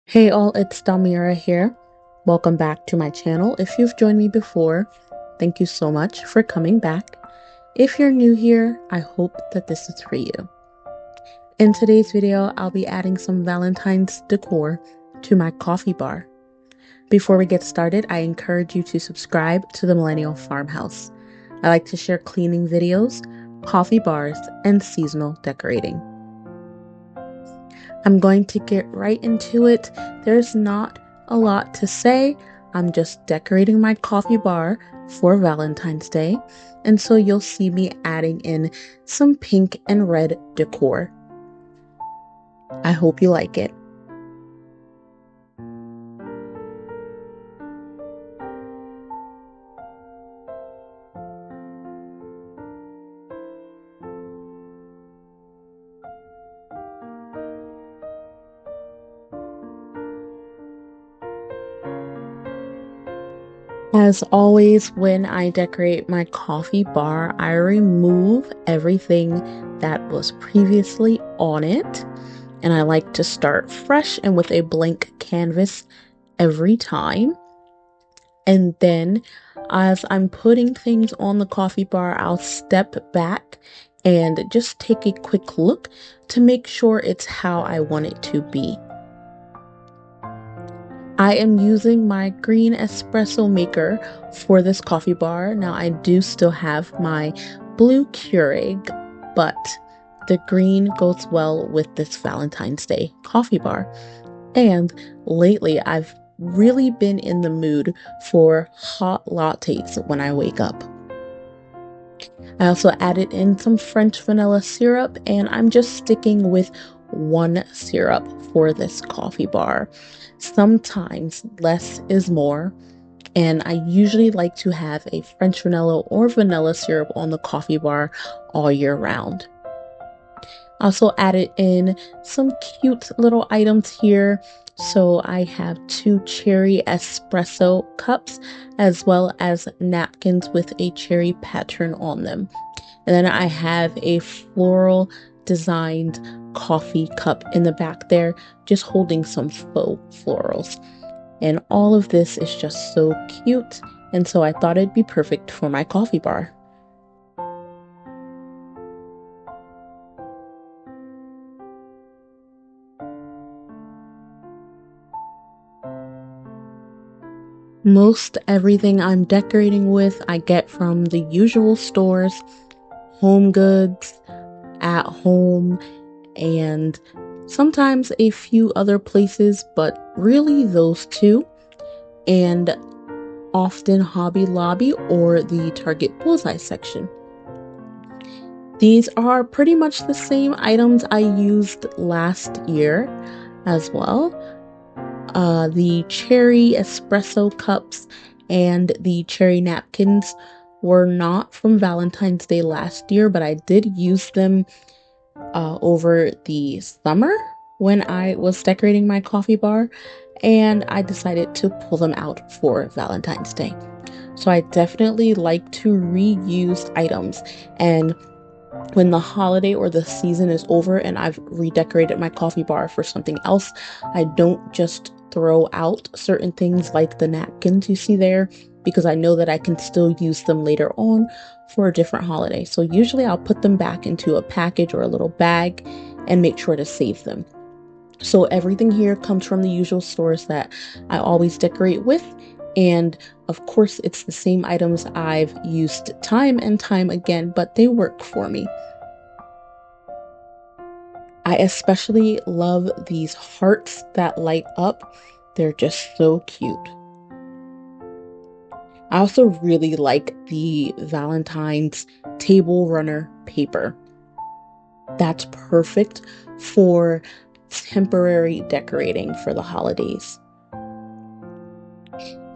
Hey all, it's Damira here. Welcome back to my channel. If you've joined me before, thank you so much for coming back. If you're new here, I hope that this is for you. In today's video, I'll be adding some Valentine's decor to my coffee bar. Before we get started, I encourage you to subscribe to the Millennial Farmhouse. I like to share cleaning videos, coffee bars, and seasonal decorating. I'm going to get right into it. There's not a lot to say. I'm just decorating my coffee bar for Valentine's Day, and so you'll see me adding in some pink and red decor. I hope you like it. As always, when I decorate my coffee bar, I remove everything that was previously on it, and I like to start fresh and with a blank canvas every time. And then as I'm putting things on the coffee bar, I'll step back and just take a quick look to make sure it's how I want it to be. I am using my green espresso maker for this coffee bar. Now I do still have my blue Keurig, but the green goes well with this Valentine's Day coffee bar. And lately I've really been in the mood for hot lattes when I wake up. I also added in some French vanilla syrup, and I'm just sticking with one syrup for this coffee bar. Sometimes less is more, and I usually like to have a French vanilla or vanilla syrup on the coffee bar all year round. Also added in some cute little items here. So I have 2 cherry espresso cups as well as napkins with a cherry pattern on them. And then I have a floral designed coffee cup in the back there, just holding some faux florals. And all of this is just so cute, and so I thought it'd be perfect for my coffee bar. Most everything I'm decorating with, I get from the usual stores, Home Goods, At Home, and sometimes a few other places, but really those two, and often Hobby Lobby or the Target Bullseye section. These are pretty much the same items I used last year as well. The cherry espresso cups and the cherry napkins were not from Valentine's Day last year, but I did use them over the summer when I was decorating my coffee bar, and I decided to pull them out for Valentine's Day. So I definitely like to reuse items, and when the holiday or the season is over and I've redecorated my coffee bar for something else, I don't just throw out certain things like the napkins you see there, because I know that I can still use them later on for a different holiday. So usually I'll put them back into a package or a little bag and make sure to save them. So everything here comes from the usual stores that I always decorate with. And of course, it's the same items I've used time and time again, but they work for me. I especially love these hearts that light up. They're just so cute. I also really like the Valentine's table runner paper. That's perfect for temporary decorating for the holidays.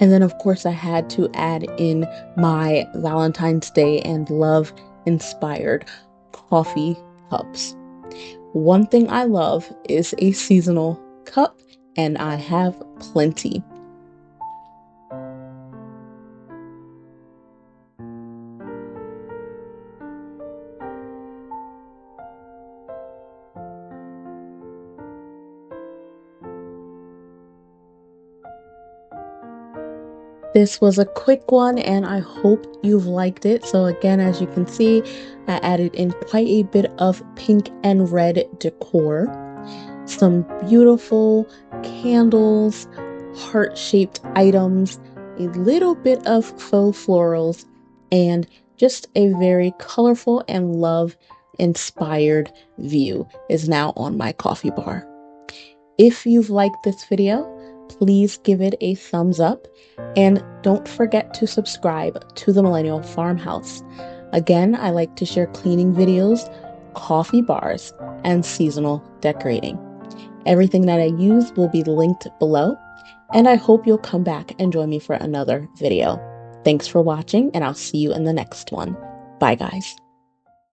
And then, of course, I had to add in my Valentine's Day and love inspired coffee cups. One thing I love is a seasonal cup, and I have plenty. This was a quick one and I hope you've liked it. So again, as you can see, I added in quite a bit of pink and red decor, some beautiful candles, heart-shaped items, a little bit of faux florals, and just a very colorful and love-inspired view is now on my coffee bar. If you've liked this video, please give it a thumbs up and don't forget to subscribe to the Millennial Farmhouse. Again, I like to share cleaning videos, coffee bars, and seasonal decorating. Everything that I use will be linked below, and I hope you'll come back and join me for another video. Thanks for watching, and I'll see you in the next one. Bye, guys.